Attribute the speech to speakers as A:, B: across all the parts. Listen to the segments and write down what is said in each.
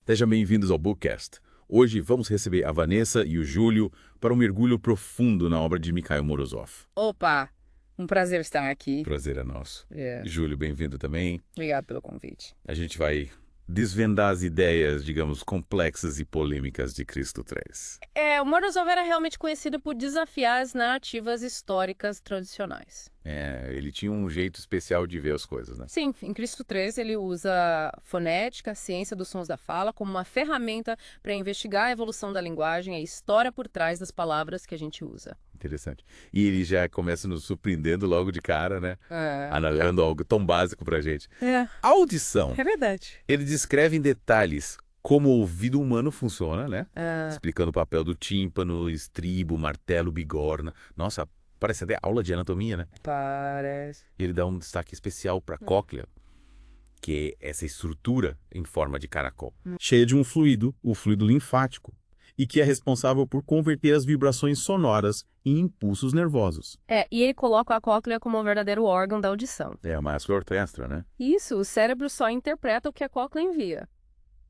A: Sejam bem-vindos ao Bookcast. Hoje vamos receber a Vanessa e o Júlio para um mergulho profundo na obra de Mikhail Morozov.
B: Opa, um prazer estar aqui.
A: Prazer é nosso.
B: É,
A: Júlio, bem-vindo também.
B: obrigado pelo convite.
A: A gente vai desvendar as ideias, digamos, complexas e polêmicas de Cristo 3.
B: O Morozov era realmente conhecido por desafiar as narrativas históricas tradicionais.
A: Ele tinha um jeito especial de ver as coisas, né?
B: Sim, em Cristo 3 ele usa fonética, a ciência dos sons da fala, como uma ferramenta para investigar a evolução da linguagem e a história por trás das palavras que a gente usa.
A: Interessante. E ele já começa nos surpreendendo logo de cara, né?
B: É,
A: Analisando algo tão básico pra gente.
B: é,
A: A audição.
B: é verdade.
A: Ele descreve em detalhes como o ouvido humano funciona, né?
B: É,
A: Explicando o papel do tímpano, estribo, martelo, bigorna. Nossa, parece até aula de anatomia, né?
B: parece.
A: E ele dá um destaque especial para a cóclea, que é essa estrutura em forma de caracol.
C: Cheia de um fluido, o fluido linfático, e que é responsável por converter as vibrações sonoras em impulsos nervosos.
B: E ele coloca a cóclea como um verdadeiro órgão da audição.
A: É a maestra orquestra, né?
B: Isso, o cérebro só interpreta o que a cóclea envia.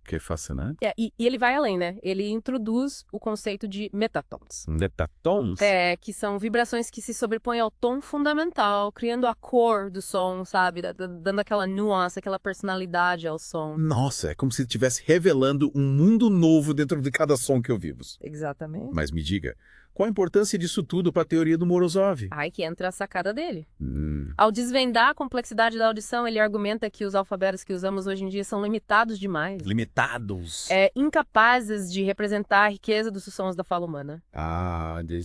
A: Que é fascinante.
B: E ele vai além, né? Ele introduz o conceito de metatons.
C: Metatons?
B: Que são vibrações que se sobrepõem ao tom fundamental, criando a cor do som, sabe? Dando aquela nuance, aquela personalidade ao som.
C: Nossa, é como se estivesse revelando um mundo novo dentro de cada som que ouvimos.
B: Exatamente.
C: Mas me diga, qual a importância disso tudo para a teoria do Morozov?
B: Aí que entra a sacada dele.
A: Hum,
B: Ao desvendar a complexidade da audição, ele argumenta que os alfabetos que usamos hoje em dia são limitados demais.
C: Limitados.
B: Incapazes de representar a riqueza dos sons da fala humana.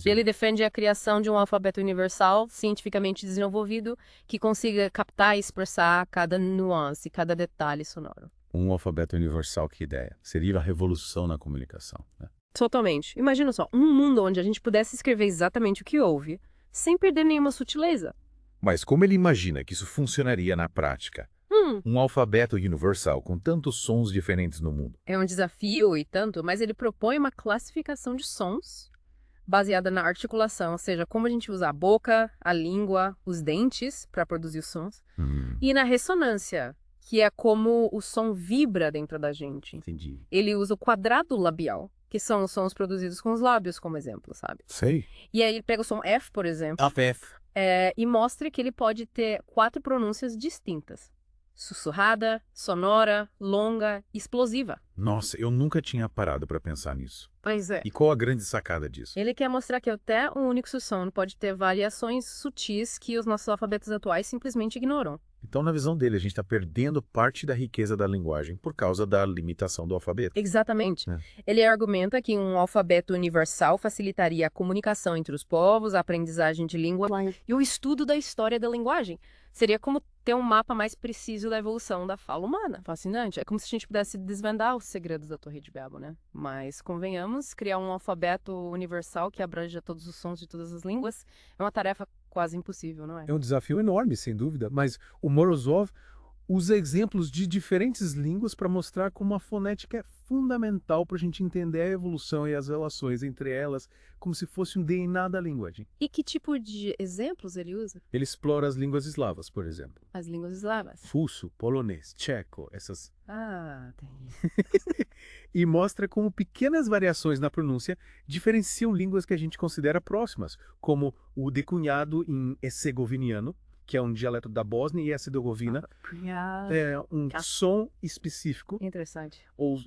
B: Ele defende a criação de um alfabeto universal, cientificamente desenvolvido, que consiga captar e expressar cada nuance, cada detalhe sonoro.
A: Um alfabeto universal, que ideia. Seria a revolução na comunicação, né?
B: Totalmente. Imagina só, um mundo onde a gente pudesse escrever exatamente o que ouve, sem perder nenhuma sutileza.
C: Mas como ele imagina que isso funcionaria na prática? Um alfabeto universal com tantos sons diferentes no mundo.
B: É um desafio e tanto, mas ele propõe uma classificação de sons baseada na articulação, ou seja, como a gente usa a boca, a língua, os dentes para produzir os sons, e na ressonância, que é como o som vibra dentro da gente.
A: Entendi.
B: Ele usa o quadrado labial, que são os sons produzidos com os lábios, como exemplo, sabe?
C: Sei.
B: E aí ele pega o som F, por exemplo,
C: AFF.
B: e mostra que ele pode ter 4 pronúncias distintas. Sussurrada, sonora, longa, explosiva.
C: Nossa, eu nunca tinha parado para pensar nisso.
B: Pois é.
C: E qual a grande sacada disso?
B: Ele quer mostrar que até um único som pode ter variações sutis que os nossos alfabetos atuais simplesmente ignoram.
C: Então, na visão dele, a gente está perdendo parte da riqueza da linguagem por causa da limitação do alfabeto.
B: Exatamente.
C: É.
B: Ele argumenta que um alfabeto universal facilitaria a comunicação entre os povos, a aprendizagem de língua e o estudo da história da linguagem. Seria como ter um mapa mais preciso da evolução da fala humana. Fascinante. É como se a gente pudesse desvendar os segredos da Torre de Babel, né? Mas, convenhamos, criar um alfabeto universal que abranja todos os sons de todas as línguas é uma tarefa quase impossível, não é?
D: É um desafio enorme, sem dúvida, mas o Morozov usa exemplos de diferentes línguas para mostrar como a fonética é fundamental para a gente entender a evolução e as relações entre elas, como se fosse um DNA da linguagem.
B: E que tipo de exemplos ele usa?
D: Ele explora as línguas eslavas, por exemplo.
B: As línguas eslavas.
D: Russo, polonês, tcheco, essas...
B: Tem.
D: E mostra como pequenas variações na pronúncia diferenciam línguas que a gente considera próximas, como o decunhado em herzegoviniano, que é um dialeto da Bósnia e Herzegovina, é um som específico,
B: Interessante.
D: ou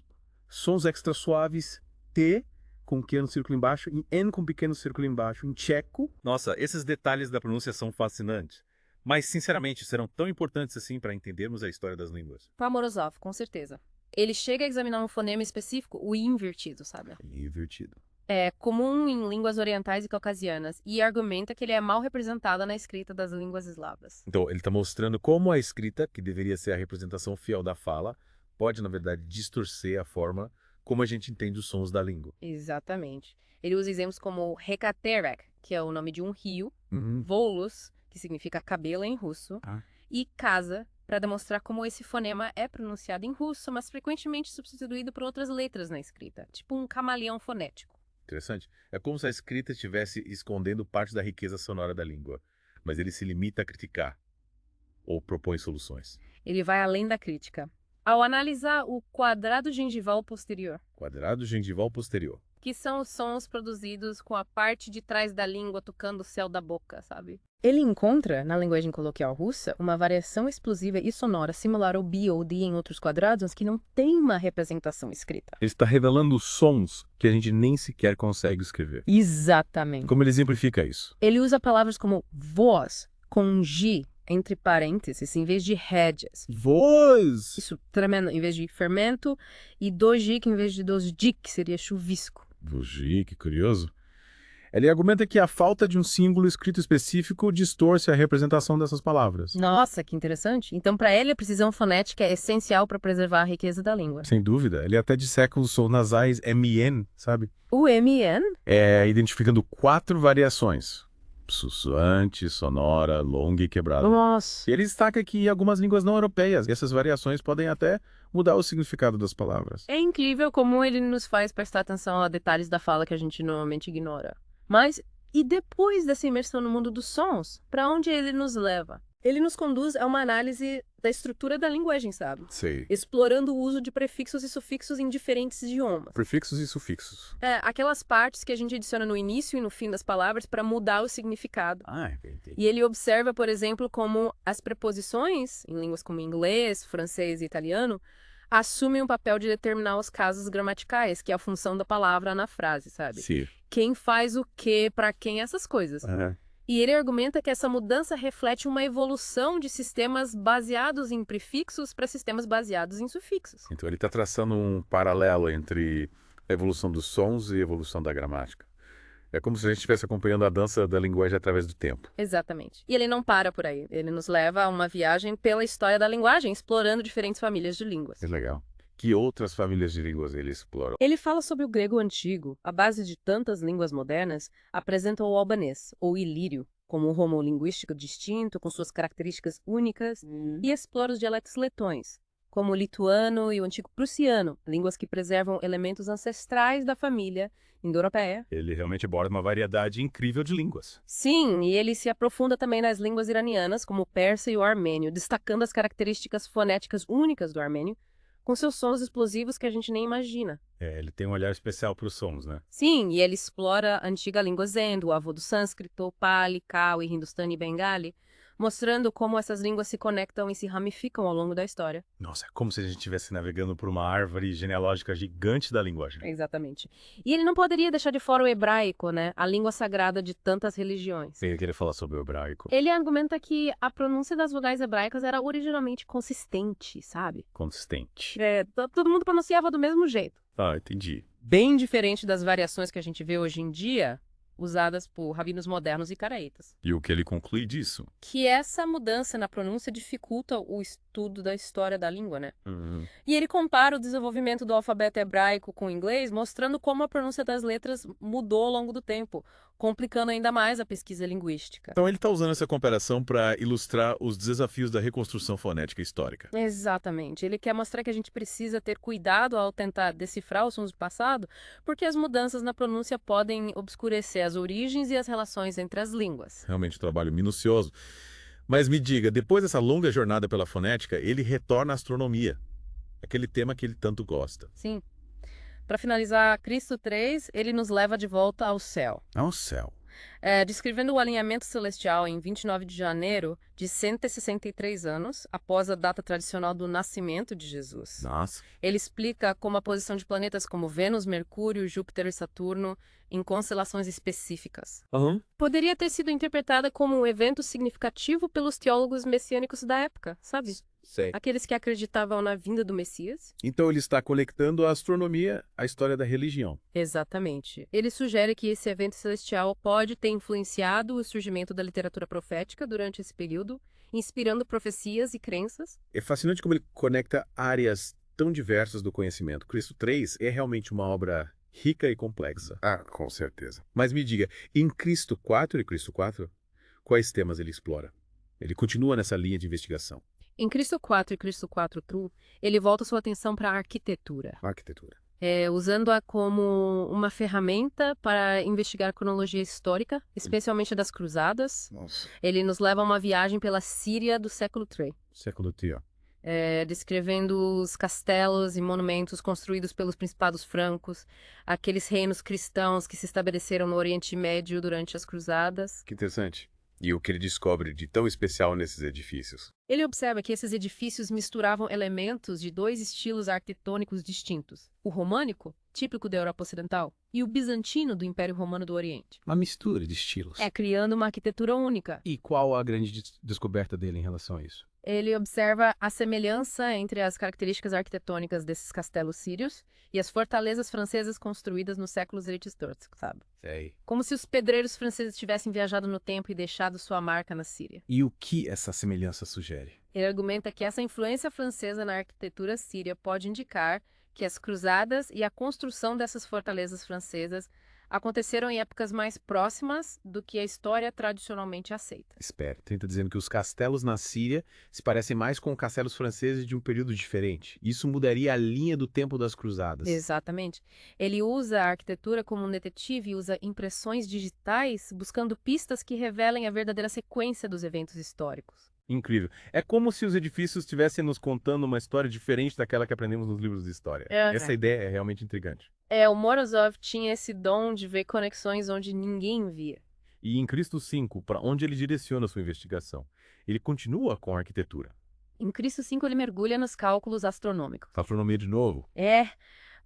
D: sons extra suaves, T com pequeno círculo embaixo e N com pequeno círculo embaixo em tcheco.
C: Nossa, esses detalhes da pronúncia são fascinantes. Mas, sinceramente, serão tão importantes assim para entendermos a história das línguas.
B: Para Morozov, com certeza. Ele chega a examinar um fonema específico, o I invertido, sabe?
C: Invertido.
B: É comum em línguas orientais e caucasianas, e argumenta que ele é mal representado na escrita das línguas eslavas.
C: Então, ele está mostrando como a escrita, que deveria ser a representação fiel da fala, pode, na verdade, distorcer a forma como a gente entende os sons da língua.
B: Exatamente. Ele usa exemplos como Hekaterek, que é o nome de um rio, Volus, que significa cabelo em russo, e Casa, para demonstrar como esse fonema é pronunciado em russo, mas frequentemente substituído por outras letras na escrita, tipo um camaleão fonético.
C: Interessante. É como se a escrita estivesse escondendo parte da riqueza sonora da língua, mas ele se limita a criticar ou propõe soluções.
B: Ele vai além da crítica. ao analisar o quadrado gengival posterior,
C: Quadrado gengival posterior.
B: que são os sons produzidos com a parte de trás da língua tocando o céu da boca, sabe? Ele encontra, na linguagem coloquial russa, uma variação explosiva e sonora similar ao B ou D em outros quadrados, mas que não tem uma representação escrita.
C: Ele está revelando sons que a gente nem sequer consegue escrever.
B: Exatamente.
C: Como ele exemplifica isso?
B: Ele usa palavras como voz, com G, entre parênteses, em vez de rédeas.
C: Voz!
B: Isso, tremendo, em vez de fermento, e dojik em vez de dosjik, que seria chuvisco.
C: Bugi, que curioso. Ele argumenta que a falta de um símbolo escrito específico distorce a representação dessas palavras.
B: Nossa, que interessante. Então, para ele, a precisão fonética é essencial para preservar a riqueza da língua.
C: Sem dúvida. Ele até disseca os sons nasais MN, sabe?
B: O MN?
C: Identificando 4 variações. Sussurrante, sonora, longa e quebrada.
B: Nossa.
C: E ele destaca que em algumas línguas não europeias, essas variações podem até mudar o significado das palavras.
B: É incrível como ele nos faz prestar atenção a detalhes da fala que a gente normalmente ignora. Mas, e depois dessa imersão no mundo dos sons, para onde ele nos leva? Ele nos conduz a uma análise da estrutura da linguagem, sabe?
C: Sei.
B: Explorando o uso de prefixos e sufixos em diferentes idiomas.
C: Prefixos e sufixos.
B: Aquelas partes que a gente adiciona no início e no fim das palavras para mudar o significado.
C: Entendi.
B: E ele observa, por exemplo, como as preposições, em línguas como inglês, francês e italiano, assumem o papel de determinar os casos gramaticais, que é a função da palavra na frase, sabe?
C: Sim.
B: Quem faz o quê, para quem, essas coisas. E ele argumenta que essa mudança reflete uma evolução de sistemas baseados em prefixos para sistemas baseados em sufixos.
C: Então ele está traçando um paralelo entre a evolução dos sons e a evolução da gramática. É como se a gente estivesse acompanhando a dança da linguagem através do tempo.
B: Exatamente. E ele não para por aí. Ele nos leva a uma viagem pela história da linguagem, explorando diferentes famílias de línguas.
C: É legal. Que outras famílias de línguas ele explora?
B: Ele fala sobre o grego antigo. A base de tantas línguas modernas apresenta o albanês, ou ilírio, como um homolinguístico distinto, com suas características únicas, e explora os dialetos letões, como o lituano e o antigo prussiano, línguas que preservam elementos ancestrais da família indo-europeia.
C: Ele realmente aborda uma variedade incrível de línguas.
B: Sim, e ele se aprofunda também nas línguas iranianas, como o persa e o armênio, destacando as características fonéticas únicas do armênio, com seus sons explosivos que a gente nem imagina.
C: Ele tem um olhar especial para os sons, né?
B: Sim, e ele explora a antiga língua Zendo, o avô do sânscrito, Pali, Kawi, Hindustani e Bengali, mostrando como essas línguas se conectam e se ramificam ao longo da história.
C: Nossa, é como se a gente estivesse navegando por uma árvore genealógica gigante da linguagem.
B: Exatamente. E ele não poderia deixar de fora o hebraico, né? A língua sagrada de tantas religiões.
C: Ele queria falar sobre o hebraico.
B: Ele argumenta que a pronúncia das vogais hebraicas era originalmente consistente, sabe?
C: Consistente.
B: Todo mundo pronunciava do mesmo jeito.
C: Entendi.
B: Bem diferente das variações que a gente vê hoje em dia, usadas por rabinos modernos e caraítas.
C: E o que ele conclui disso?
B: Que essa mudança na pronúncia dificulta o estudo da história da língua, né? E ele compara o desenvolvimento do alfabeto hebraico com o inglês, mostrando como a pronúncia das letras mudou ao longo do tempo, complicando ainda mais a pesquisa linguística.
C: Então ele está usando essa comparação para ilustrar os desafios da reconstrução fonética histórica.
B: Exatamente. Ele quer mostrar que a gente precisa ter cuidado ao tentar decifrar os sons do passado, porque as mudanças na pronúncia podem obscurecer as origens e as relações entre as línguas.
C: Realmente um trabalho minucioso. Mas me diga, depois dessa longa jornada pela fonética, ele retorna à astronomia, aquele tema que ele tanto gosta.
B: Sim. Para finalizar, Cristo 3, ele nos leva de volta ao céu.
C: Ao céu.
B: Descrevendo o alinhamento celestial em 29 de janeiro de 163 anos, após a data tradicional do nascimento de Jesus.
C: Nossa.
B: Ele explica como a posição de planetas como Vênus, Mercúrio, Júpiter e Saturno em constelações específicas poderia ter sido interpretada como um evento significativo pelos teólogos messiânicos da época, sabe?
C: Sei.
B: Aqueles que acreditavam na vinda do Messias.
C: Então ele está conectando a astronomia à história da religião.
B: Exatamente. Ele sugere que esse evento celestial pode ter influenciado o surgimento da literatura profética durante esse período, inspirando profecias e crenças.
C: É fascinante como ele conecta áreas tão diversas do conhecimento. Cristo 3 é realmente uma obra rica e complexa. Com certeza. Mas me diga, em Cristo 4 e Cristo 4, quais temas ele explora? Ele continua nessa linha de investigação.
B: Em Cristo 4 e Cristo 4 True, ele volta sua atenção para a arquitetura.
C: Arquitetura.
B: Usando-a como uma ferramenta para investigar a cronologia histórica, especialmente das cruzadas.
C: Nossa.
B: Ele nos leva a uma viagem pela Síria do século III.
C: Século III.
B: descrevendo os castelos e monumentos construídos pelos principados francos, aqueles reinos cristãos que se estabeleceram no Oriente Médio durante as Cruzadas.
C: Que interessante. E o que ele descobre de tão especial nesses edifícios?
B: Ele observa que esses edifícios misturavam elementos de dois estilos arquitetônicos distintos: o românico, típico da Europa Ocidental, e o bizantino do Império Romano do Oriente.
D: Uma mistura de estilos.
B: Criando uma arquitetura única.
D: E qual a grande descoberta dele em relação a isso?
B: Ele observa a semelhança entre as características arquitetônicas desses castelos sírios e as fortalezas francesas construídas nos séculos XIV, sabe?
D: Sei.
B: Como se os pedreiros franceses tivessem viajado no tempo e deixado sua marca na Síria.
D: E o que essa semelhança sugere?
B: Ele argumenta que essa influência francesa na arquitetura síria pode indicar que as cruzadas e a construção dessas fortalezas francesas aconteceram em épocas mais próximas do que a história tradicionalmente aceita.
D: Espera, tenta dizendo que os castelos na Síria se parecem mais com castelos franceses de um período diferente. Isso mudaria a linha do tempo das cruzadas.
B: Exatamente. Ele usa a arquitetura como um detetive e usa impressões digitais buscando pistas que revelem a verdadeira sequência dos eventos históricos.
D: Incrível. É como se os edifícios estivessem nos contando uma história diferente daquela que aprendemos nos livros de história. Essa ideia é realmente intrigante.
B: O Morozov tinha esse dom de ver conexões onde ninguém via.
D: E em Cristo V, para onde ele direciona sua investigação? Ele continua com a arquitetura.
B: Em Cristo V, ele mergulha nos cálculos astronômicos.
D: Astronomia de novo.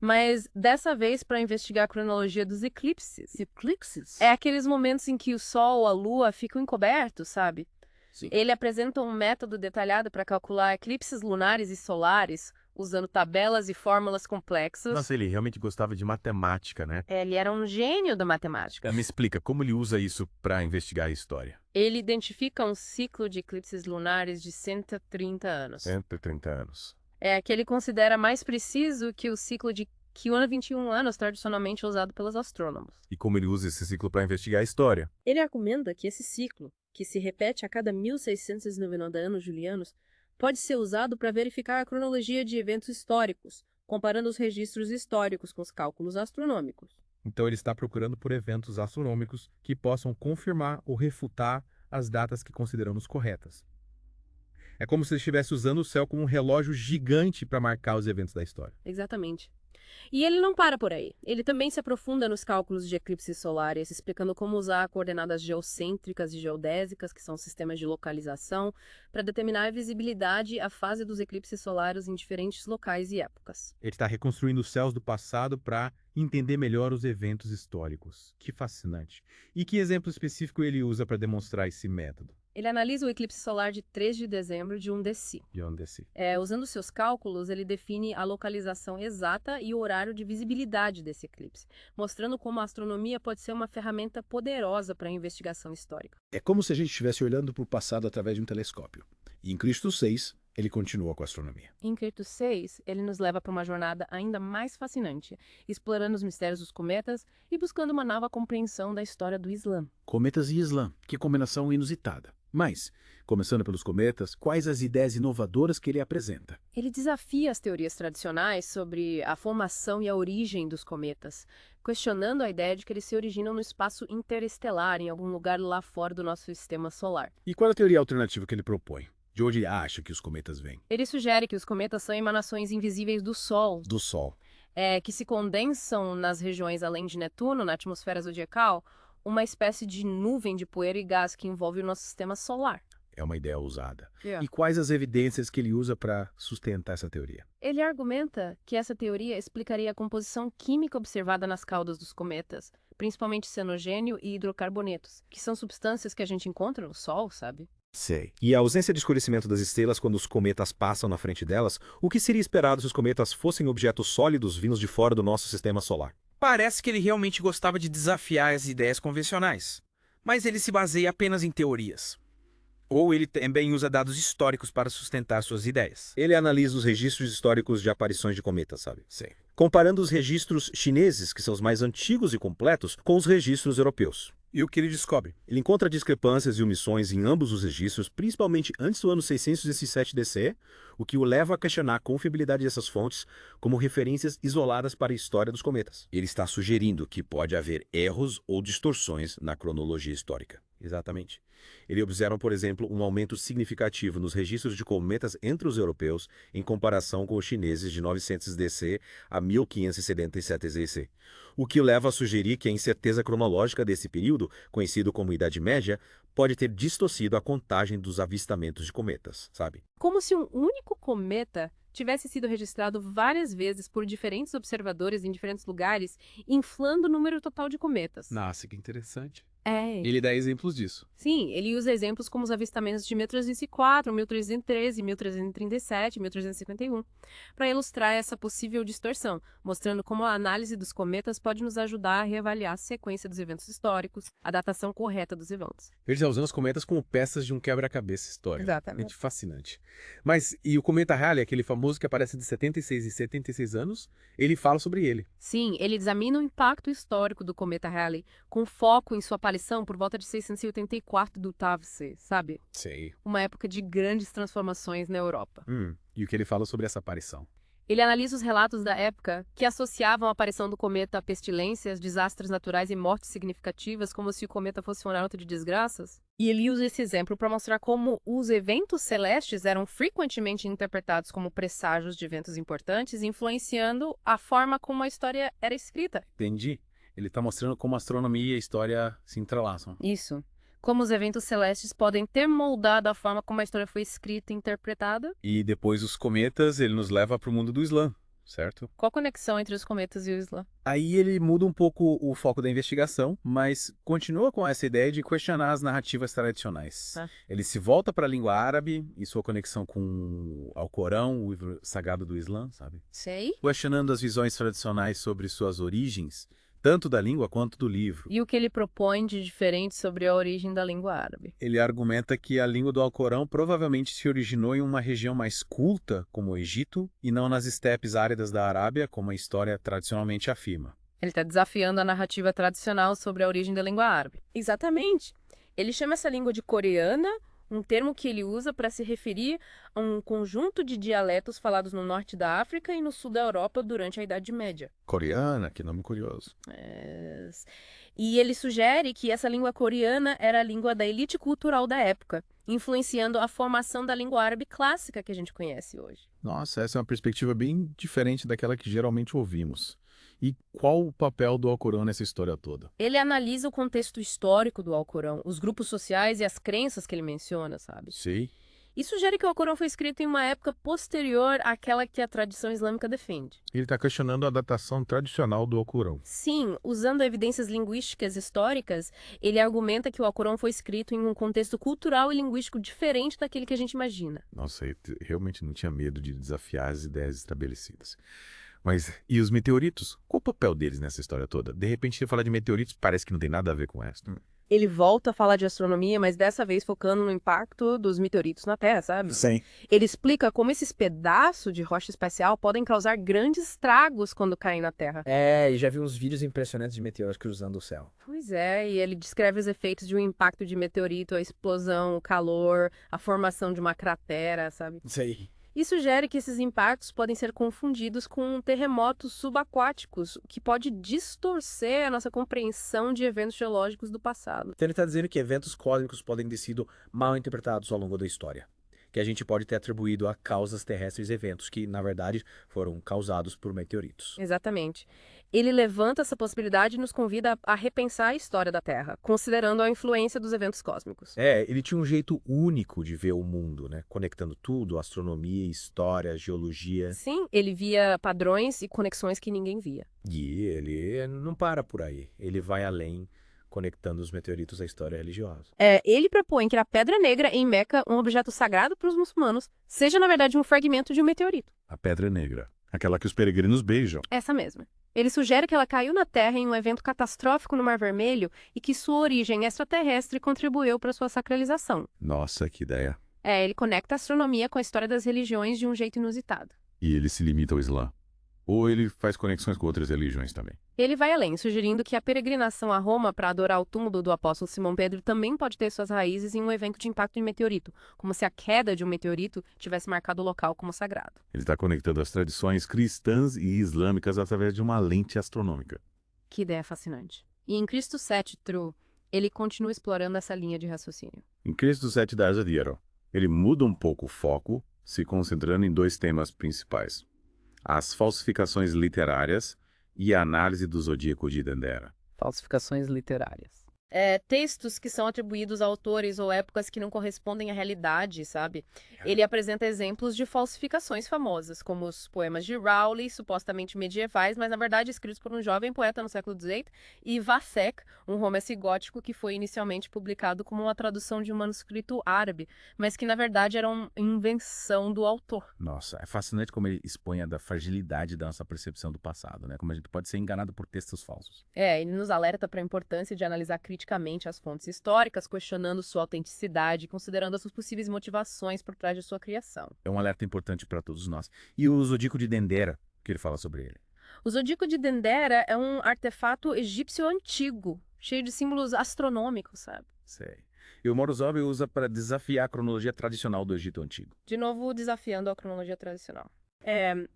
B: Mas dessa vez para investigar a cronologia dos eclipses.
E: Eclipses?
B: Aqueles momentos em que o Sol ou a Lua ficam encobertos, sabe?
E: Sim.
B: Ele apresenta um método detalhado para calcular eclipses lunares e solares, usando tabelas e fórmulas complexas.
D: Nossa, ele realmente gostava de matemática, né?
B: Ele era um gênio da matemática.
D: Me explica, como ele usa isso para investigar a história?
B: Ele identifica um ciclo de eclipses lunares de 130 anos.
D: 130 anos.
B: Que ele considera mais preciso que o ciclo de Quiona 21 anos, tradicionalmente usado pelos astrônomos.
D: E como ele usa esse ciclo para investigar a história?
E: Ele argumenta que esse ciclo, que se repete a cada 1690 anos julianos, pode ser usado para verificar a cronologia de eventos históricos, comparando os registros históricos com os cálculos astronômicos.
D: Então ele está procurando por eventos astronômicos que possam confirmar ou refutar as datas que consideramos corretas. É como se ele estivesse usando o céu como um relógio gigante para marcar os eventos da história.
E: Exatamente. E ele não para por aí. Ele também se aprofunda nos cálculos de eclipses solares, explicando como usar coordenadas geocêntricas e geodésicas, que são sistemas de localização, para determinar a visibilidade e a fase dos eclipses solares em diferentes locais e épocas.
D: Ele está reconstruindo os céus do passado para entender melhor os eventos históricos. Que fascinante. E que exemplo específico ele usa para demonstrar esse método?
B: Ele analisa o eclipse solar de 3 de dezembro de Undeci. Usando seus cálculos, ele define a localização exata e o horário de visibilidade desse eclipse, mostrando como a astronomia pode ser uma ferramenta poderosa para a investigação histórica.
F: É como se a gente estivesse olhando para o passado através de um telescópio. E em Cristo VI, ele continua com a astronomia.
B: Em Cristo VI, ele nos leva para uma jornada ainda mais fascinante, explorando os mistérios dos cometas e buscando uma nova compreensão da história do Islã.
F: Cometas e Islã, que combinação inusitada. Mas, começando pelos cometas, quais as ideias inovadoras que ele apresenta?
B: Ele desafia as teorias tradicionais sobre a formação e a origem dos cometas, questionando a ideia de que eles se originam no espaço interestelar, em algum lugar lá fora do nosso sistema solar.
F: E qual a teoria alternativa que ele propõe? De onde ele acha que os cometas vêm?
B: Ele sugere que os cometas são emanações invisíveis do Sol.
F: Do Sol.
B: Que se condensam nas regiões além de Netuno, na atmosfera zodiacal, uma espécie de nuvem de poeira e gás que envolve o nosso sistema solar.
F: É uma ideia ousada. E quais as evidências que ele usa para sustentar essa teoria?
B: Ele argumenta que essa teoria explicaria a composição química observada nas caudas dos cometas, principalmente cianogênio e hidrocarbonetos, que são substâncias que a gente encontra no Sol, sabe?
G: Sei. E a ausência de escurecimento das estrelas quando os cometas passam na frente delas, o que seria esperado se os cometas fossem objetos sólidos vindos de fora do nosso sistema solar?
H: Parece que ele realmente gostava de desafiar as ideias convencionais, mas ele se baseia apenas em teorias. Ou ele também usa dados históricos para sustentar suas ideias.
G: Ele analisa os registros históricos de aparições de cometas, sabe?
H: Sim.
G: Comparando os registros chineses, que são os mais antigos e completos, com os registros europeus.
C: E o que ele descobre?
G: Ele encontra discrepâncias e omissões em ambos os registros, principalmente antes do ano 617 DC, o que o leva a questionar a confiabilidade dessas fontes como referências isoladas para a história dos cometas.
I: Ele está sugerindo que pode haver erros ou distorções na cronologia histórica.
G: Exatamente. Ele observa, por exemplo, um aumento significativo nos registros de cometas entre os europeus em comparação com os chineses de 900 DC a 1577 DC, o que o leva a sugerir que a incerteza cronológica desse período, conhecido como Idade Média, pode ter distorcido a contagem dos avistamentos de cometas, sabe?
E: Como se um único cometa tivesse sido registrado várias vezes por diferentes observadores em diferentes lugares, inflando o número total de cometas.
D: Nossa, que interessante.
E: É.
D: Ele dá exemplos disso.
E: Sim, ele usa exemplos como os avistamentos de 1304, 1313, 1337 e 1351 para ilustrar essa possível distorção, mostrando como a análise dos cometas pode nos ajudar a reavaliar a sequência dos eventos históricos, a datação correta dos eventos.
C: Ele está usando os cometas como peças de um quebra-cabeça histórico.
E: Exatamente.
C: Fascinante. Mas, e o cometa Halley, aquele famoso que aparece de 76 e 76 anos, ele fala sobre ele.
E: Sim, ele examina o impacto histórico do cometa Halley, com foco em sua aparição por volta de 684 do Tavse, sabe?
C: Sei.
E: Uma época de grandes transformações na Europa.
C: E o que ele fala sobre essa aparição?
E: Ele analisa os relatos da época que associavam a aparição do cometa a pestilências, desastres naturais e mortes significativas, como se o cometa fosse um arauto de desgraças. E ele usa esse exemplo para mostrar como os eventos celestes eram frequentemente interpretados como presságios de eventos importantes, influenciando a forma como a história era escrita.
D: Entendi. Ele está mostrando como a astronomia e a história se entrelaçam.
E: Isso. Como os eventos celestes podem ter moldado a forma como a história foi escrita e interpretada.
D: E depois os cometas, ele nos leva para o mundo do Islã, certo?
E: Qual a conexão entre os cometas e o Islã?
D: Aí ele muda um pouco o foco da investigação, mas continua com essa ideia de questionar as narrativas tradicionais. Ele se volta para a língua árabe e sua conexão com o Alcorão, o livro sagrado do Islã, sabe?
E: Sei.
D: Questionando as visões tradicionais sobre suas origens, tanto da língua quanto do livro.
E: E o que ele propõe de diferente sobre a origem da língua árabe?
D: Ele argumenta que a língua do Alcorão provavelmente se originou em uma região mais culta, como o Egito, e não nas estepes áridas da Arábia, como a história tradicionalmente afirma.
E: Ele está desafiando a narrativa tradicional sobre a origem da língua árabe. Exatamente. Ele chama essa língua de coreana, um termo que ele usa para se referir a um conjunto de dialetos falados no norte da África e no sul da Europa durante a Idade Média.
C: Coreana, que nome curioso.
E: E ele sugere que essa língua coreana era a língua da elite cultural da época, influenciando a formação da língua árabe clássica que a gente conhece hoje.
C: Nossa, essa é uma perspectiva bem diferente daquela que geralmente ouvimos. E qual o papel do Alcorão nessa história toda?
E: Ele analisa o contexto histórico do Alcorão, os grupos sociais e as crenças que ele menciona, sabe?
C: Sei.
E: E sugere que o Alcorão foi escrito em uma época posterior àquela que a tradição islâmica defende.
C: Ele está questionando a datação tradicional do Alcorão.
E: Sim, usando evidências linguísticas históricas, ele argumenta que o Alcorão foi escrito em um contexto cultural e linguístico diferente daquele que a gente imagina.
C: Nossa, eu realmente não tinha medo de desafiar as ideias estabelecidas. Mas, e os meteoritos? Qual o papel deles nessa história toda? De repente, falar de meteoritos parece que não tem nada a ver com essa.
E: Ele volta a falar de astronomia, mas dessa vez focando no impacto dos meteoritos na Terra, sabe?
C: Sim.
E: Ele explica como esses pedaços de rocha espacial podem causar grandes estragos quando caem na Terra.
I: E já vi uns vídeos impressionantes de meteoros cruzando o céu.
E: Pois é, e ele descreve os efeitos de um impacto de meteorito, a explosão, o calor, a formação de uma cratera, sabe?
I: Sei.
E: E sugere que esses impactos podem ser confundidos com terremotos subaquáticos, o que pode distorcer a nossa compreensão de eventos geológicos do passado.
G: Então ele está dizendo que eventos cósmicos podem ter sido mal interpretados ao longo da história. Que a gente pode ter atribuído a causas terrestres eventos que, na verdade, foram causados por meteoritos.
E: Exatamente. Ele levanta essa possibilidade e nos convida a repensar a história da Terra, considerando a influência dos eventos cósmicos.
G: Ele tinha um jeito único de ver o mundo, né? Conectando tudo, astronomia, história, geologia.
E: Sim, ele via padrões e conexões que ninguém via.
G: E ele não para por aí. Ele vai além, conectando os meteoritos à história religiosa.
E: Ele propõe que a Pedra Negra em Meca, um objeto sagrado para os muçulmanos, seja, na verdade, um fragmento de um meteorito.
C: A Pedra Negra. Aquela que os peregrinos beijam.
E: Essa mesma. Ele sugere que ela caiu na Terra em um evento catastrófico no Mar Vermelho e que sua origem extraterrestre contribuiu para sua sacralização.
C: Nossa, que ideia.
E: Ele conecta a astronomia com a história das religiões de um jeito inusitado.
C: E ele se limita ao Islã? Ou ele faz conexões com outras religiões também?
E: Ele vai além, sugerindo que a peregrinação a Roma para adorar o túmulo do apóstolo Simão Pedro também pode ter suas raízes em um evento de impacto de meteorito, como se a queda de um meteorito tivesse marcado o local como sagrado.
C: Ele está conectando as tradições cristãs e islâmicas através de uma lente astronômica.
E: Que ideia fascinante. E em Cristo 7, True,
B: Ele continua explorando essa linha de raciocínio.
A: Em Cristo 7 da Asa de Hierro, ele muda um pouco o foco, se concentrando em dois temas principais: as falsificações literárias e a análise do zodíaco de Dendera.
I: Falsificações literárias.
B: Textos que são atribuídos a autores ou épocas que não correspondem à realidade, sabe? Ele apresenta exemplos de falsificações famosas, como os poemas de Rowley, supostamente medievais, mas na verdade escritos por um jovem poeta no século XVIII, e Vasek, um romance gótico que foi inicialmente publicado como uma tradução de um manuscrito árabe, mas que na verdade era uma invenção do autor.
F: Nossa, é fascinante como ele expõe a fragilidade da nossa percepção do passado, né? Como a gente pode ser enganado por textos falsos.
B: Ele nos alerta para a importância de analisar criticamente as fontes históricas, questionando sua autenticidade e considerando as suas possíveis motivações por trás de sua criação.
F: É um alerta importante para todos nós. E o Zodíaco de Dendera, que ele fala sobre ele?
B: O Zodíaco de Dendera é um artefato egípcio antigo, cheio de símbolos astronômicos, sabe?
F: Sei. E o Morozov usa para desafiar a cronologia tradicional do Egito Antigo.
B: De novo, desafiando a cronologia tradicional.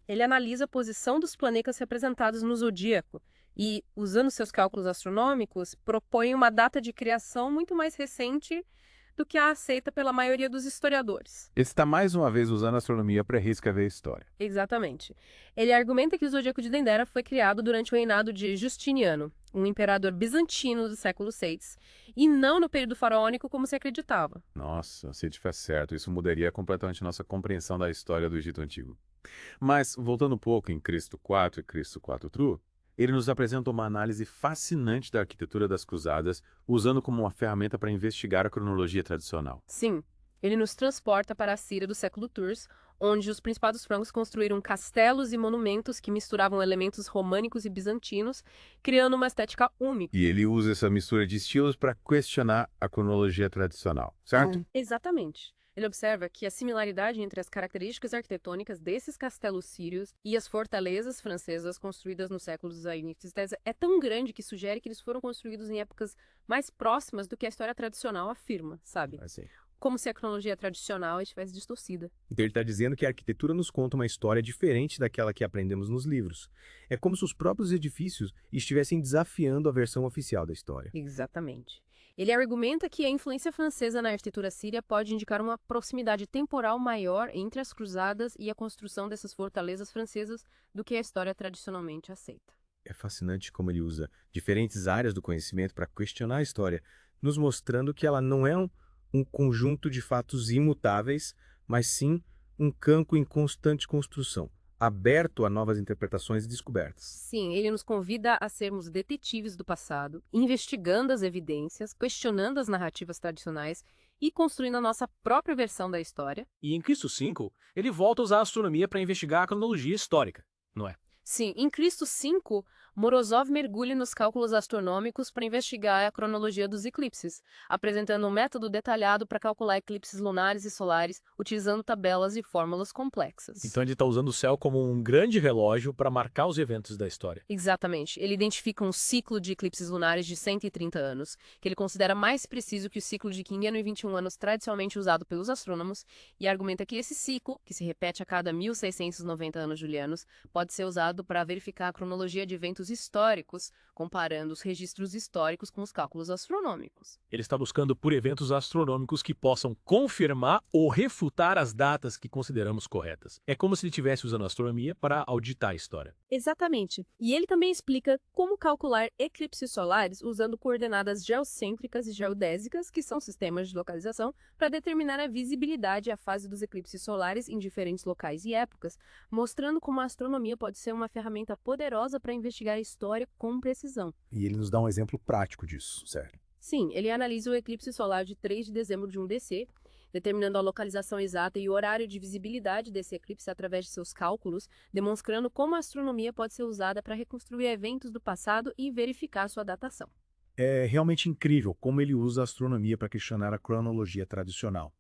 B: Ele analisa a posição dos planetas representados no zodíaco e, usando seus cálculos astronômicos, propõe uma data de criação muito mais recente do que a aceita pela maioria dos historiadores.
C: Ele está mais uma vez usando a astronomia para reescrever a história.
B: Exatamente. Ele argumenta que o Zodíaco de Dendera foi criado durante o reinado de Justiniano, um imperador bizantino do século VI, e não no período faraônico como se acreditava.
C: Nossa, se ele tivesse certo, isso mudaria completamente nossa compreensão da história do Egito Antigo. Mas, voltando um pouco em Cristo 4 e Cristo 4 True, ele nos apresenta uma análise fascinante da arquitetura das cruzadas, usando como uma ferramenta para investigar a cronologia tradicional.
B: Sim, ele nos transporta para a Síria do século Tours, onde os principados francos construíram castelos e monumentos que misturavam elementos românicos e bizantinos, criando uma estética única.
C: E ele usa essa mistura de estilos para questionar a cronologia tradicional, certo?
B: Exatamente. Ele observa que a similaridade entre as características arquitetônicas desses castelos sírios e as fortalezas francesas construídas nos séculos inícios é tão grande que sugere que eles foram construídos em épocas mais próximas do que a história tradicional afirma, sabe?
C: Assim.
B: Como se a cronologia tradicional estivesse distorcida.
J: Então ele está dizendo que a arquitetura nos conta uma história diferente daquela que aprendemos nos livros. É como se os próprios edifícios estivessem desafiando a versão oficial da história.
B: Exatamente. Ele argumenta que a influência francesa na arquitetura síria pode indicar uma proximidade temporal maior entre as cruzadas e a construção dessas fortalezas francesas do que a história tradicionalmente aceita.
J: É fascinante como ele usa diferentes áreas do conhecimento para questionar a história, nos mostrando que ela não é um conjunto de fatos imutáveis, mas sim um campo em constante construção, aberto a novas interpretações e descobertas.
B: Sim, ele nos convida a sermos detetives do passado, investigando as evidências, questionando as narrativas tradicionais e construindo a nossa própria versão da história.
K: E em Cristo 5, ele volta a usar a astronomia para investigar a cronologia histórica, não é?
B: Sim, em Cristo 5, Morozov mergulha nos cálculos astronômicos para investigar a cronologia dos eclipses, apresentando um método detalhado para calcular eclipses lunares e solares, utilizando tabelas e fórmulas complexas.
K: Então ele está usando o céu como um grande relógio para marcar os eventos da história.
B: Exatamente. Ele identifica um ciclo de eclipses lunares de 130 anos, que ele considera mais preciso que o ciclo de 521 anos tradicionalmente usado pelos astrônomos, e argumenta que esse ciclo, que se repete a cada 1690 anos julianos, pode ser usado para verificar a cronologia de eventos históricos, comparando os registros históricos com os cálculos astronômicos.
K: Ele está buscando por eventos astronômicos que possam confirmar ou refutar as datas que consideramos corretas. É como se ele estivesse usando a astronomia para auditar a história.
E: Exatamente. E ele também explica como calcular eclipses solares usando coordenadas geocêntricas e geodésicas, que são sistemas de localização, para determinar a visibilidade e a fase dos eclipses solares em diferentes locais e épocas, mostrando como a astronomia pode ser uma ferramenta poderosa para investigar a história com precisão.
J: E ele nos dá um exemplo prático disso, certo?
E: Sim, ele analisa o eclipse solar de 3 de dezembro de um DC, determinando a localização exata e o horário de visibilidade desse eclipse através de seus cálculos, demonstrando como a astronomia pode ser usada para reconstruir eventos do passado e verificar sua datação.
J: É realmente incrível como ele usa a astronomia para questionar a cronologia tradicional.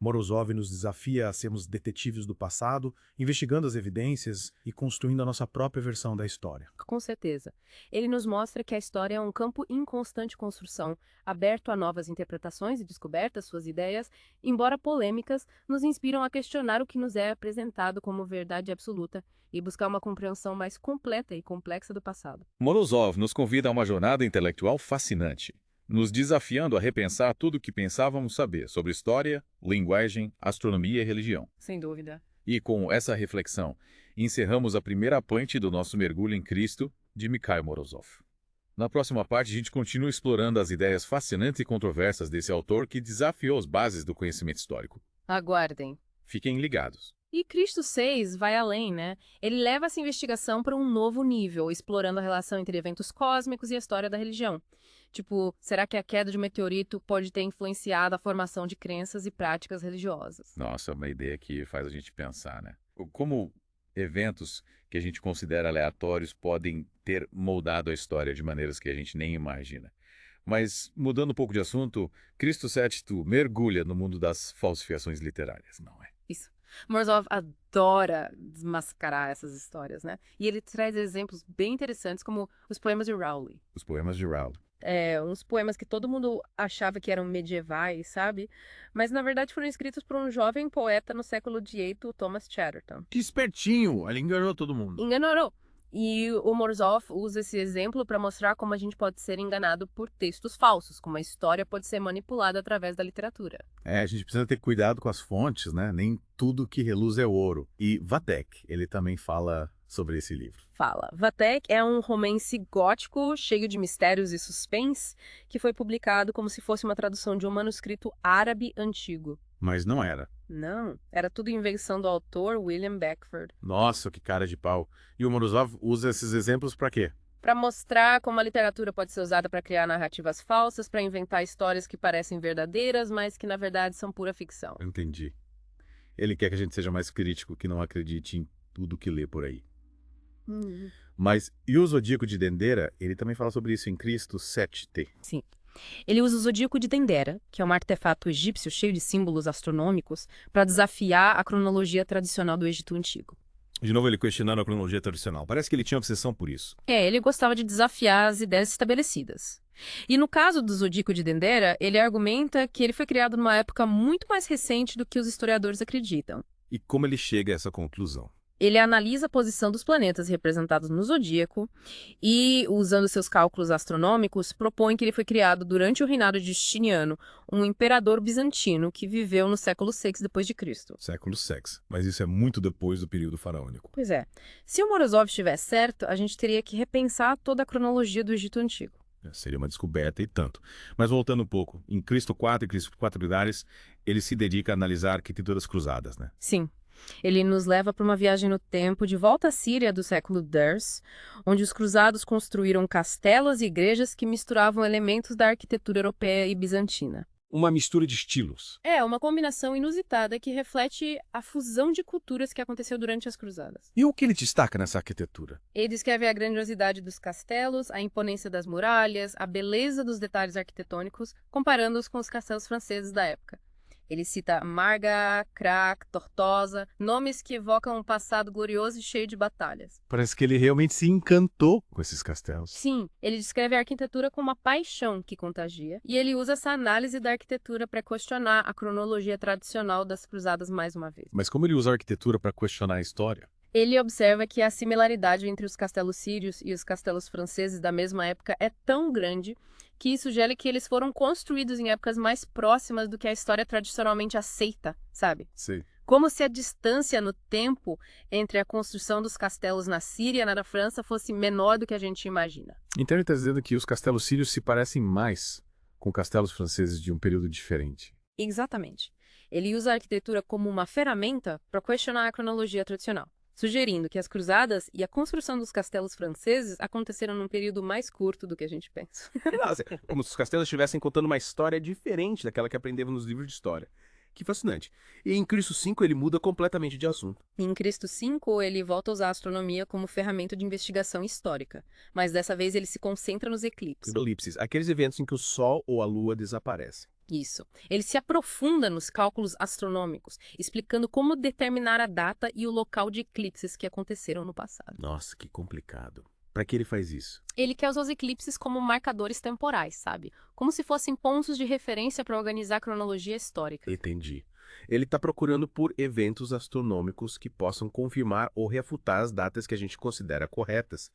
J: Morozov nos desafia a sermos detetives do passado, investigando as evidências e construindo a nossa própria versão da história.
E: Com certeza. Ele nos mostra que a história é um campo em constante construção, aberto a novas interpretações e descobertas. Suas ideias, embora polêmicas, nos inspiram a questionar o que nos é apresentado como verdade absoluta e buscar uma compreensão mais completa e complexa do passado.
A: Morozov nos convida a uma jornada intelectual fascinante. nos desafiando a repensar tudo o que pensávamos saber sobre história, linguagem, astronomia e religião.
B: Sem dúvida.
A: E com essa reflexão, encerramos a primeira parte do nosso mergulho em Cristo, de Mikhail Morozov. Na próxima parte, a gente continua explorando as ideias fascinantes e controversas desse autor que desafiou as bases do conhecimento histórico.
B: Aguardem.
A: Fiquem ligados.
B: E Cristo 6 vai além, né? Ele leva essa investigação para um novo nível, explorando a relação entre eventos cósmicos e a história da religião. Tipo, será que a queda de um meteorito pode ter influenciado a formação de crenças e práticas religiosas?
A: Nossa, uma ideia que faz a gente pensar, né? Como eventos que a gente considera aleatórios podem ter moldado a história de maneiras que a gente nem imagina. Mas, mudando um pouco de assunto, Cristo 7 mergulha no mundo das falsificações literárias, não é?
B: Isso. Morozov adora desmascarar essas histórias, né? E ele traz exemplos bem interessantes, como os poemas de Rowley.
A: Os poemas de Rowley.
B: Uns poemas que todo mundo achava que eram medievais, sabe? Mas, na verdade, foram escritos por um jovem poeta no século XVIII, Thomas Chatterton.
F: Que espertinho! Ele enganou todo mundo.
B: Enganou. E o Morozov usa esse exemplo para mostrar como a gente pode ser enganado por textos falsos, como a história pode ser manipulada através da literatura.
C: A gente precisa ter cuidado com as fontes, né? Nem tudo que reluz é ouro. E Vathek, ele também fala sobre esse livro.
B: Fala. Vathek é um romance gótico cheio de mistérios e suspense que foi publicado como se fosse uma tradução de um manuscrito árabe antigo.
C: Mas não era.
B: Não, era tudo invenção do autor William Beckford.
C: Nossa, que cara de pau. E o Morozov usa esses exemplos para quê?
B: Para mostrar como a literatura pode ser usada para criar narrativas falsas, para inventar histórias que parecem verdadeiras, mas que na verdade são pura ficção.
C: Entendi. Ele quer que a gente seja mais crítico, que não acredite em tudo que lê por aí. Mas, e o Zodíaco de Dendera, ele também fala sobre isso em Cristo 7T.
B: Sim. Ele usa o Zodíaco de Dendera, que é um artefato egípcio cheio de símbolos astronômicos, para desafiar a cronologia tradicional do Egito Antigo.
G: De novo ele questionando a cronologia tradicional. Parece que ele tinha obsessão por isso.
B: Ele gostava de desafiar as ideias estabelecidas. E no caso do Zodíaco de Dendera, ele argumenta que ele foi criado numa época muito mais recente do que os historiadores acreditam.
G: E como ele chega a essa conclusão?
B: Ele analisa a posição dos planetas representados no zodíaco e, usando seus cálculos astronômicos, propõe que ele foi criado durante o reinado de Justiniano, um imperador bizantino que viveu no século VI d.C.
G: Século VI. Mas isso é muito depois do período faraônico.
B: Pois é. Se o Morozov estiver certo, a gente teria que repensar toda a cronologia do Egito Antigo.
G: Seria uma descoberta e tanto. Mas voltando um pouco, em Cristo 4 e Cristo 4 Lidares, ele se dedica a analisar arquiteturas cruzadas, né?
B: Sim. Ele nos leva para uma viagem no tempo de volta à Síria do século Dars, onde os cruzados construíram castelos e igrejas que misturavam elementos da arquitetura europeia e bizantina.
G: Uma mistura de estilos.
B: Uma combinação inusitada que reflete a fusão de culturas que aconteceu durante as cruzadas.
G: E o que ele destaca nessa arquitetura?
B: Ele descreve a grandiosidade dos castelos, a imponência das muralhas, a beleza dos detalhes arquitetônicos, comparando-os com os castelos franceses da época. Ele cita Marga, Krak, Tortosa, nomes que evocam um passado glorioso e cheio de batalhas.
C: Parece que ele realmente se encantou com esses castelos.
B: Sim, ele descreve a arquitetura como uma paixão que contagia, e ele usa essa análise da arquitetura para questionar a cronologia tradicional das cruzadas mais uma vez.
C: Mas como ele usa a arquitetura para questionar a história?
B: Ele observa que a similaridade entre os castelos sírios e os castelos franceses da mesma época é tão grande que isso sugere que eles foram construídos em épocas mais próximas do que a história tradicionalmente aceita, sabe?
C: Sim.
B: Como se a distância no tempo entre a construção dos castelos na Síria e na França fosse menor do que a gente imagina.
C: Então ele está dizendo que os castelos sírios se parecem mais com castelos franceses de um período diferente.
B: Exatamente. Ele usa a arquitetura como uma ferramenta para questionar a cronologia tradicional, sugerindo que as cruzadas e a construção dos castelos franceses aconteceram num período mais curto do que a gente pensa.
G: Como se os castelos estivessem contando uma história diferente daquela que aprendemos nos livros de história. Que fascinante. E em Cristo 5 ele muda completamente de assunto.
B: Em Cristo 5 ele volta a usar a astronomia como ferramenta de investigação histórica, mas dessa vez ele se concentra nos eclipses.
G: Elipses, aqueles eventos em que o Sol ou a Lua desaparecem.
B: Isso. Ele se aprofunda nos cálculos astronômicos, explicando como determinar a data e o local de eclipses que aconteceram no passado.
G: Nossa, que complicado. Para que ele faz isso?
B: Ele quer usar os eclipses como marcadores temporais, sabe? Como se fossem pontos de referência para organizar a cronologia histórica.
G: Entendi. Ele está procurando por eventos astronômicos que possam confirmar ou refutar as datas que a gente considera corretas.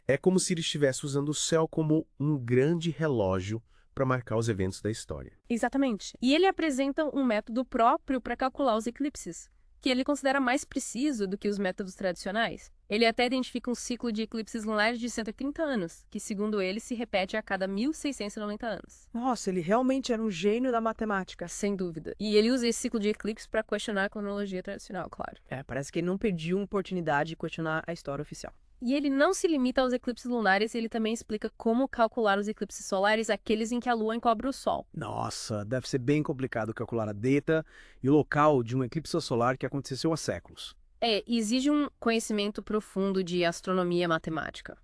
G: É como se ele estivesse usando o céu como um grande relógio
C: para marcar os eventos da história.
E: Exatamente. E ele apresenta um método próprio para calcular os eclipses, que ele considera mais preciso do que os métodos tradicionais. Ele até identifica um ciclo de eclipses lunares de 130 anos, que, segundo ele, se repete a cada 1.690 anos.
L: Nossa, ele realmente era um gênio da matemática.
E: Sem dúvida. E ele usa esse ciclo de eclipse para questionar a cronologia tradicional, claro.
L: Parece que ele não perdeu uma oportunidade de questionar a história oficial.
E: E ele não se limita aos eclipses lunares, ele também explica como calcular os eclipses solares, aqueles em que a Lua encobre o Sol.
F: Nossa, deve ser bem complicado calcular a data e o local de um eclipse solar que aconteceu há séculos.
E: Exige um conhecimento profundo de astronomia e matemática.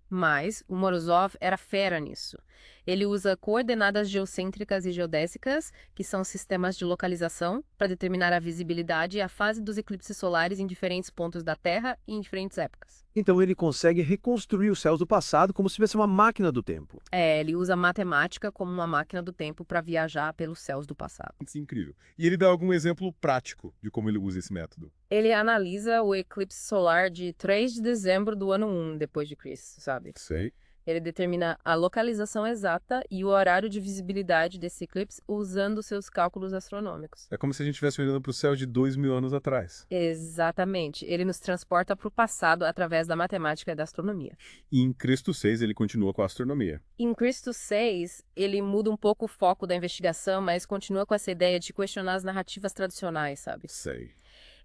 E: Mas o Morozov era fera nisso. Ele usa coordenadas geocêntricas e geodésicas, que são sistemas de localização, para determinar a visibilidade e a fase dos eclipses solares em diferentes pontos da Terra e em diferentes épocas.
F: Então ele consegue reconstruir os céus do passado como se fosse uma máquina do tempo.
E: Ele usa matemática como uma máquina do tempo para viajar pelos céus do passado.
M: Isso é incrível. E ele dá algum exemplo prático de como ele usa esse método?
E: Ele analisa o eclipse solar de 3 de dezembro do ano 1 depois de Cristo, sabe?
M: Sei.
E: Ele determina a localização exata e o horário de visibilidade desse eclipse usando seus cálculos astronômicos.
M: É como se a gente estivesse olhando para o céu de 2.000 anos atrás.
E: Exatamente. Ele nos transporta para o passado através da matemática e da astronomia.
M: E em Cristo 6 ele continua com a astronomia.
E: Em Cristo 6, ele muda um pouco o foco da investigação, mas continua com essa ideia de questionar as narrativas tradicionais, sabe?
M: Sei.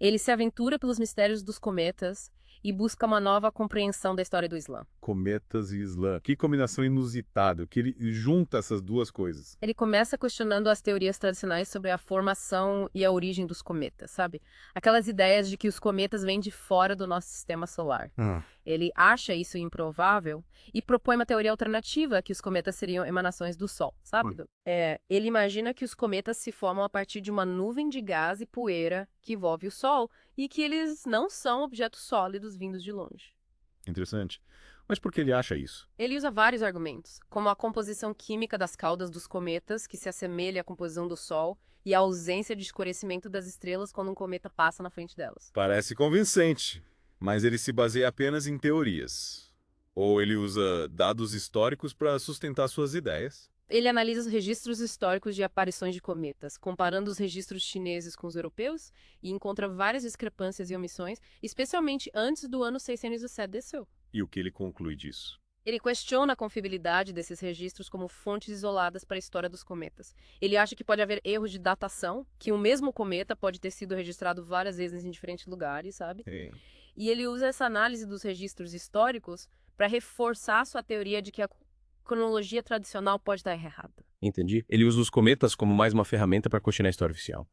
E: Ele se aventura pelos mistérios dos cometas e busca uma nova compreensão da história do Islã.
M: Cometas e Islã. Que combinação inusitada, que ele junta essas duas coisas.
E: Ele começa questionando as teorias tradicionais sobre a formação e a origem dos cometas, sabe? Aquelas ideias de que os cometas vêm de fora do nosso sistema solar. Ele acha isso improvável e propõe uma teoria alternativa que os cometas seriam emanações do Sol, sabe? Ele imagina que os cometas se formam a partir de uma nuvem de gás e poeira que envolve o Sol e que eles não são objetos sólidos vindos de longe.
M: Interessante. Mas por que ele acha isso?
E: Ele usa vários argumentos, como a composição química das caudas dos cometas, que se assemelha à composição do Sol, e a ausência de escurecimento das estrelas quando um cometa passa na frente delas.
M: Parece convincente, mas ele se baseia apenas em teorias. Ou ele usa dados históricos para sustentar suas ideias.
E: Ele analisa os registros históricos de aparições de cometas, comparando os registros chineses com os europeus, e encontra várias discrepâncias e omissões, especialmente antes do ano 607 d.C.
M: E o que ele conclui disso?
E: Ele questiona a confiabilidade desses registros como fontes isoladas para a história dos cometas. Ele acha que pode haver erros de datação, que o mesmo cometa pode ter sido registrado várias vezes em diferentes lugares, sabe? E ele usa essa análise dos registros históricos para reforçar sua teoria de que a cronologia tradicional pode estar errada.
N: Entendi. Ele usa os cometas como mais uma ferramenta para questionar a história oficial.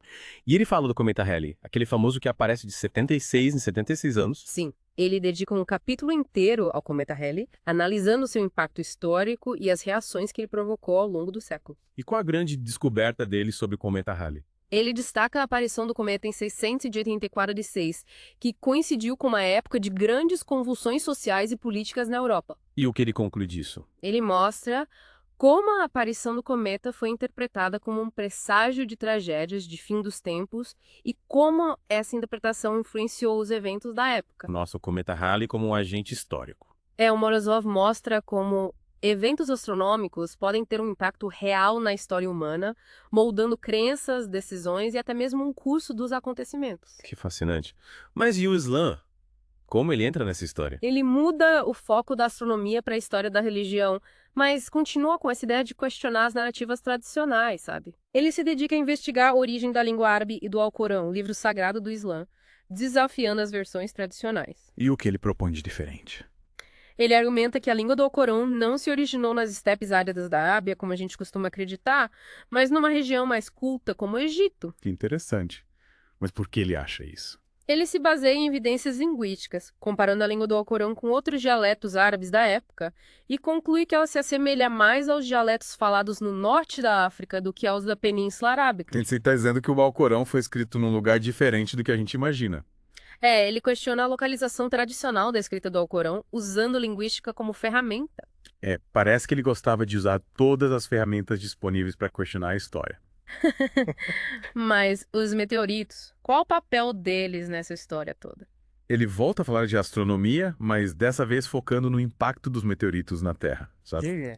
N: E ele fala do cometa Halley, aquele famoso que aparece de 76 em 76 anos.
E: Sim. Ele dedica um capítulo inteiro ao cometa Halley, analisando seu impacto histórico e as reações que ele provocou ao longo do século.
N: E qual a grande descoberta dele sobre o cometa Halley?
E: Ele destaca a aparição do cometa em 684 d.C., que coincidiu com uma época de grandes convulsões sociais e políticas na Europa.
N: E o que ele conclui disso?
E: Ele mostra como a aparição do cometa foi interpretada como um presságio de tragédias de fim dos tempos e como essa interpretação influenciou os eventos da época.
N: Nossa, o cometa Halley como um agente histórico.
E: O Morozov mostra como eventos astronômicos podem ter um impacto real na história humana, moldando crenças, decisões e até mesmo um curso dos acontecimentos.
N: Que fascinante. Mas e o Islã? Como ele entra nessa história?
E: Ele muda o foco da astronomia para a história da religião, mas continua com essa ideia de questionar as narrativas tradicionais, sabe? Ele se dedica a investigar a origem da língua árabe e do Alcorão, o livro sagrado do Islã, desafiando as versões tradicionais.
F: E o que ele propõe de diferente?
E: Ele argumenta que a língua do Alcorão não se originou nas estepes áridas da Arábia, como a gente costuma acreditar, mas numa região mais culta, como o Egito.
M: Que interessante. Mas por que ele acha isso?
E: Ele se baseia em evidências linguísticas, comparando a língua do Alcorão com outros dialetos árabes da época, e conclui que ela se assemelha mais aos dialetos falados no norte da África do que aos da Península Arábica.
M: Você está dizendo que o Alcorão foi escrito num lugar diferente do que a gente imagina.
E: Ele questiona a localização tradicional da escrita do Alcorão, usando linguística como ferramenta.
M: Parece que ele gostava de usar todas as ferramentas disponíveis para questionar a história.
E: Mas os meteoritos, qual o papel deles nessa história toda?
M: Ele volta a falar de astronomia, mas dessa vez focando no impacto dos meteoritos na Terra, sabe?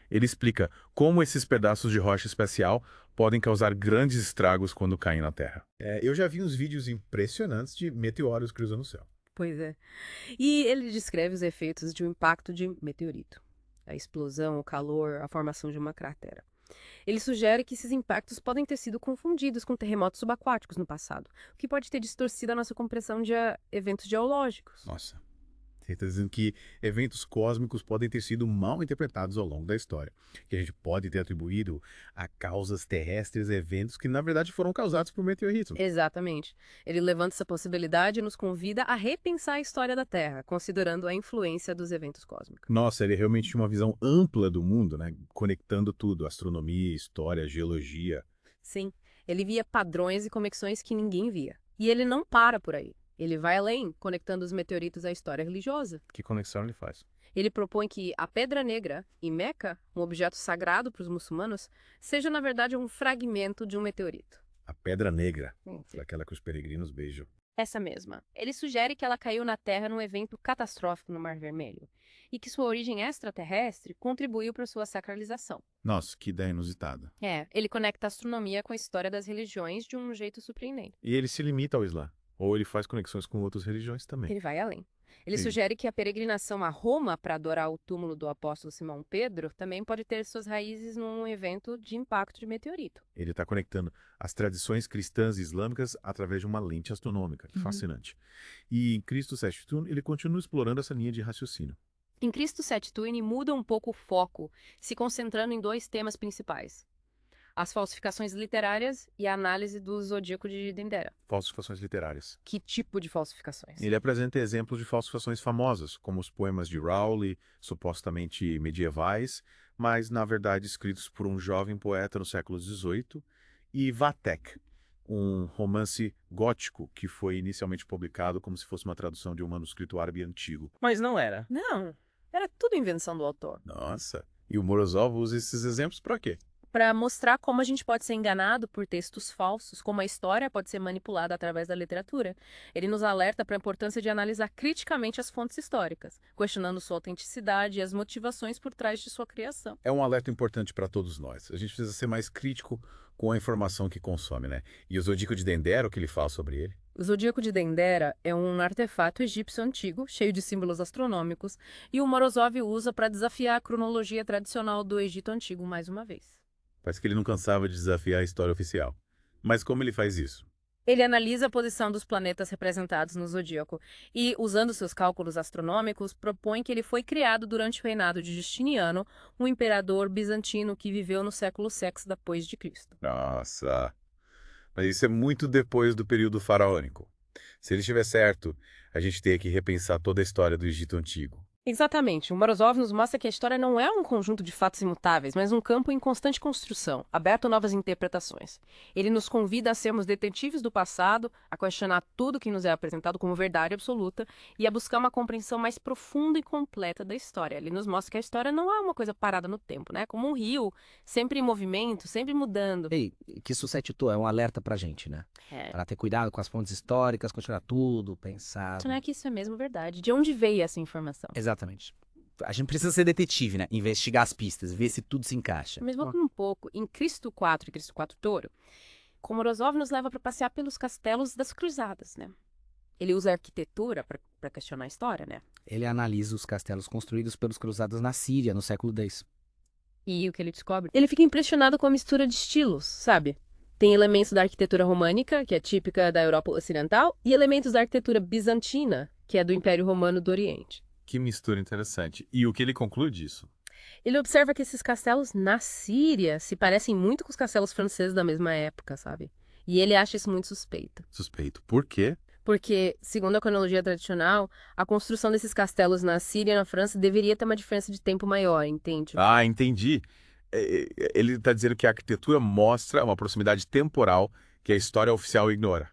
C: Ele explica como esses pedaços de rocha especial podem causar grandes estragos quando caem na Terra. Eu já vi uns vídeos impressionantes de meteoros cruzando o céu.
E: Pois é. E ele descreve os efeitos de um impacto de meteorito. A explosão, o calor, a formação de uma cratera. Ele sugere que esses impactos podem ter sido confundidos com terremotos subaquáticos no passado, o que pode ter distorcido a nossa compreensão de eventos geológicos.
C: Nossa. Você está dizendo que eventos cósmicos podem ter sido mal interpretados ao longo da história, que a gente pode ter atribuído a causas terrestres eventos que, na verdade, foram causados por meteoritos.
E: Exatamente. Ele levanta essa possibilidade e nos convida a repensar a história da Terra, considerando a influência dos eventos cósmicos.
C: Nossa, ele realmente tinha uma visão ampla do mundo, né? Conectando tudo, astronomia, história, geologia.
E: Sim, ele via padrões e conexões que ninguém via. E ele não para por aí. Ele vai além, conectando os meteoritos à história religiosa.
C: Que conexão ele faz?
E: Ele propõe que a Pedra Negra, em Meca, um objeto sagrado para os muçulmanos, seja, na verdade, um fragmento de um meteorito.
C: A Pedra Negra, aquela que os peregrinos beijam.
E: Essa mesma. Ele sugere que ela caiu na Terra num evento catastrófico no Mar Vermelho e que sua origem extraterrestre contribuiu para sua sacralização.
C: Nossa, que ideia inusitada.
E: Ele conecta a astronomia com a história das religiões de um jeito surpreendente.
C: E ele se limita ao Islã? Ou ele faz conexões com outras religiões também?
E: Ele vai além. Ele
C: Sim.
E: sugere que a peregrinação a Roma para adorar o túmulo do apóstolo Simão Pedro também pode ter suas raízes num evento de impacto de meteorito.
C: Ele está conectando as tradições cristãs e islâmicas através de uma lente astronômica. Que fascinante. E em Cristo Sechtun, ele continua explorando essa linha de raciocínio.
E: Em Cristo Sechtun, muda um pouco o foco, se concentrando em dois temas principais. As falsificações literárias e a análise do zodíaco de Dendera.
C: Falsificações literárias.
E: Que tipo de falsificações?
C: Ele apresenta exemplos de falsificações famosas, como os poemas de Rowley, supostamente medievais, mas na verdade escritos por um jovem poeta no século XVIII, e Vathek, um romance gótico que foi inicialmente publicado como se fosse uma tradução de um manuscrito árabe antigo.
H: Mas não era.
E: Não, era tudo invenção do autor.
C: Nossa, e o Morozov usa esses exemplos para quê?
E: Para mostrar como a gente pode ser enganado por textos falsos, como a história pode ser manipulada através da literatura. Ele nos alerta para a importância de analisar criticamente as fontes históricas, questionando sua autenticidade e as motivações por trás de sua criação.
C: É um alerta importante para todos nós. A gente precisa ser mais crítico com a informação que consome, né? E o Zodíaco de Dendera, o que ele fala sobre ele?
E: O Zodíaco de Dendera é um artefato egípcio antigo, cheio de símbolos astronômicos, e o Morozov usa para desafiar a cronologia tradicional do Egito Antigo mais uma vez.
C: Parece que ele não cansava de desafiar a história oficial. Mas como ele faz isso?
E: Ele analisa a posição dos planetas representados no zodíaco e, usando seus cálculos astronômicos, propõe que ele foi criado durante o reinado de Justiniano, um imperador bizantino que viveu no século VI depois de Cristo.
C: Nossa! Mas isso é muito depois do período faraônico. Se ele estiver certo, a gente tem que repensar toda a história do Egito Antigo.
E: Exatamente. O Morozov nos mostra que a história não é um conjunto de fatos imutáveis, mas um campo em constante construção, aberto a novas interpretações. Ele nos convida a sermos detetives do passado, a questionar tudo que nos é apresentado como verdade absoluta e a buscar uma compreensão mais profunda e completa da história. Ele nos mostra que a história não é uma coisa parada no tempo, né? Como um rio, sempre em movimento, sempre mudando.
O: Ei, que isso é um alerta pra gente, né? Para ter cuidado com as fontes históricas, questionar tudo, pensar...
E: Não é que isso é mesmo verdade. De onde veio essa informação?
O: Exatamente. A gente precisa ser detetive, né? Investigar as pistas, ver se tudo se encaixa.
E: Mas voltando um pouco, em Cristo IV e Cristo IV Touro, Morozov nos leva para passear pelos castelos das cruzadas, né? Ele usa a arquitetura para questionar a história, né?
O: Ele analisa os castelos construídos pelos cruzados na Síria, no século X.
E: E o que ele descobre? Ele fica impressionado com a mistura de estilos, sabe? Tem elementos da arquitetura românica, que é típica da Europa Ocidental, e elementos da arquitetura bizantina, que é do Império Romano do Oriente.
M: Que mistura interessante. E o que ele conclui disso?
E: Ele observa que esses castelos na Síria se parecem muito com os castelos franceses da mesma época, sabe? E ele acha isso muito suspeito.
C: Suspeito. Por quê?
E: Porque, segundo a cronologia tradicional, a construção desses castelos na Síria e na França deveria ter uma diferença de tempo maior, entende?
C: Ah, entendi. Ele está dizendo que a arquitetura mostra uma proximidade temporal que a história oficial ignora.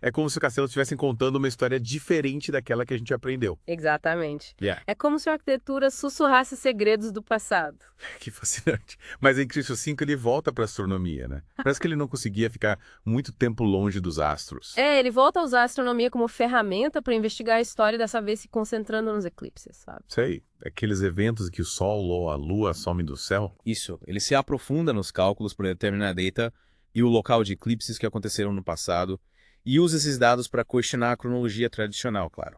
C: É como se o Castelo estivesse contando uma história diferente daquela que a gente aprendeu.
B: Exatamente.
C: Yeah.
B: É como se a arquitetura sussurrasse segredos do passado.
C: Que fascinante. Mas em Cristo V ele volta para a astronomia, né? Parece que ele não conseguia ficar muito tempo longe dos astros.
B: Ele volta a usar a astronomia como ferramenta para investigar a história, dessa vez se concentrando nos eclipses, sabe?
C: Sei, aqueles eventos em que o Sol ou a Lua somem do céu.
G: Isso, ele se aprofunda nos cálculos para determinar a data e o local de eclipses que aconteceram no passado e usa esses dados para questionar a cronologia tradicional, claro.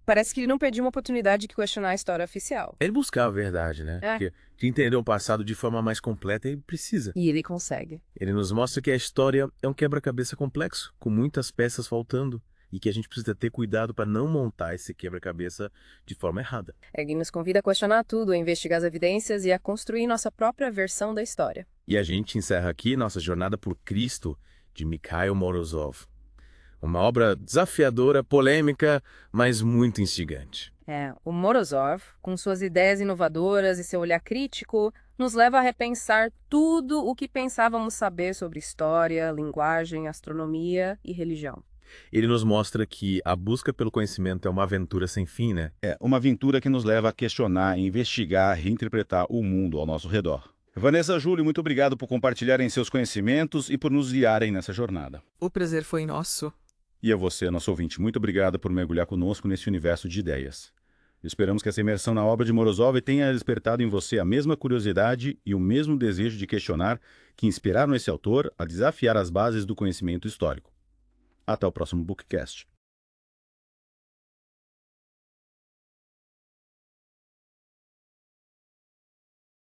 B: Parece que ele não perdeu uma oportunidade de questionar a história oficial.
C: Ele buscava a verdade, né? Porque de entender o passado de forma mais completa ele precisa.
B: E ele consegue.
C: Ele nos mostra que a história é um quebra-cabeça complexo, com muitas peças faltando, e que a gente precisa ter cuidado para não montar esse quebra-cabeça de forma errada.
B: Ele nos convida a questionar tudo, a investigar as evidências e a construir nossa própria versão da história.
C: E a gente encerra aqui nossa jornada por Cristo, de Mikhail Morozov. Uma obra desafiadora, polêmica, mas muito instigante.
B: O Morozov, com suas ideias inovadoras e seu olhar crítico, nos leva a repensar tudo o que pensávamos saber sobre história, linguagem, astronomia e religião.
C: Ele nos mostra que a busca pelo conhecimento é uma aventura sem fim, né?
P: É uma aventura que nos leva a questionar, investigar, reinterpretar o mundo ao nosso redor. Vanessa, Júlio, muito obrigado por compartilharem seus conhecimentos e por nos guiarem nessa jornada.
L: O prazer foi nosso.
P: E a você, nosso ouvinte, muito obrigado por mergulhar conosco nesse universo de ideias. Esperamos que essa imersão na obra de Morozov tenha despertado em você a mesma curiosidade e o mesmo desejo de questionar que inspiraram esse autor a desafiar as bases do conhecimento histórico. Até o próximo Bookcast.